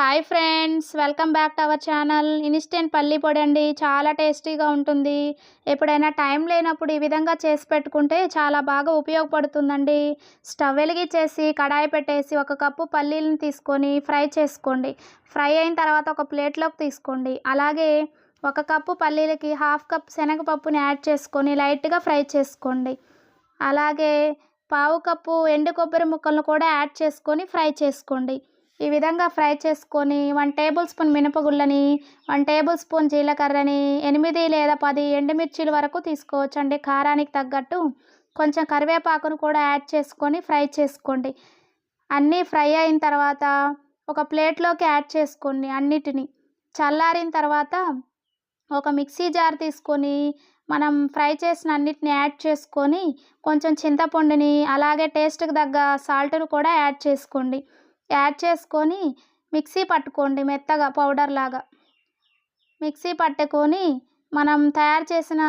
Hi friends, welcome back to our channel. Instant పల్లి పొడి అండి. చాలా టేస్టీగా ఉంటుంది. ఎప్పుడైనా టైం లేనప్పుడు ఈ విధంగా చేసి పెట్టుకుంటే చాలా బాగా ఉపయోగపడుతుందండి. స్టవ్ వెలిగించేసి కడాయి పెట్టేసి 1 కప్పు పల్లీలను తీసుకొని ఫ్రై చేసుకోండి. ఫ్రై అయిన తర్వాత ఒక ప్లేట్లోకి తీసుకోండి. అలాగే 1 కప్పు పల్లీలకి 1/2 కప్ శనగపప్పుని యాడ్ చేసుకొని లైట్గా ఫ్రై చేసుకోండి. అలాగే 1/4 కప్పు ఎండు కొబ్బరి ముక్కలను కూడా యాడ్ చేసుకొని ఫ్రై చేసుకోండి. ఈ విధంగా ఫ్రై చేసుకొని 1 టేబుల్ స్పూన్ మినపగుళ్ళని, 1 టేబుల్ స్పూన్ జీలకర్రని, 8 లేదా 10 ఎండుమిర్చీల వరకు తీసుకోవచ్చండి. కారానికి తగ్గట్టు కొంచెం కరివేపాకును కూడా యాడ్ చేసుకొని ఫ్రై చేసుకోండి. అన్నీ ఫ్రై అయిన తర్వాత ఒక ప్లేట్లోకి యాడ్ చేసుకోండి అన్నిటిని. చల్లారిన తర్వాత ఒక మిక్సీ జార్ తీసుకొని మనం ఫ్రై చేసిన అన్నిటిని యాడ్ చేసుకొని కొంచెం చింతపండుని అలాగే టేస్ట్కి తగ్గ సాల్ట్ను కూడా యాడ్ చేసుకోండి. యాడ్ చేసుకొని మిక్సీ పట్టుకోండి మెత్తగా పౌడర్ లాగా. మిక్సీ పట్టుకొని మనం తయారు చేసిన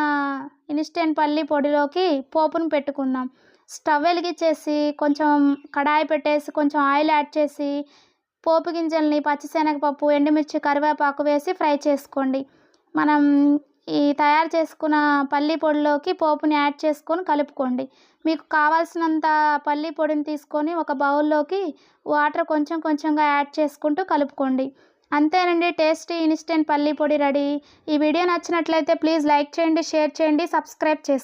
ఇన్స్టెంట్ పల్లి పొడిలోకి పోపును పెట్టుకుందాం. స్టవ్ వెలిగించేసి కొంచెం కడాయి పెట్టేసి కొంచెం ఆయిల్ యాడ్ చేసి పోపు గింజల్ని పచ్చిశనగపప్పు, ఎండుమిర్చి, కరివేపాకు వేసి ఫ్రై చేసుకోండి. మనం ఈ తయారు చేసుకున్న పల్లి పొడిలోకి పోపుని యాడ్ చేసుకొని కలుపుకోండి. మీకు కావాల్సినంత పల్లి పొడిని తీసుకొని ఒక బౌల్లోకి వాటర్ కొంచెం కొంచెంగా యాడ్ చేసుకుంటూ కలుపుకోండి. అంతేనండి, టేస్టీ ఇన్స్టెంట్ పల్లి పొడి రెడీ. ఈ వీడియో నచ్చినట్లయితే ప్లీజ్ లైక్ చేయండి, షేర్ చేయండి, సబ్స్క్రైబ్ చేసుకోండి.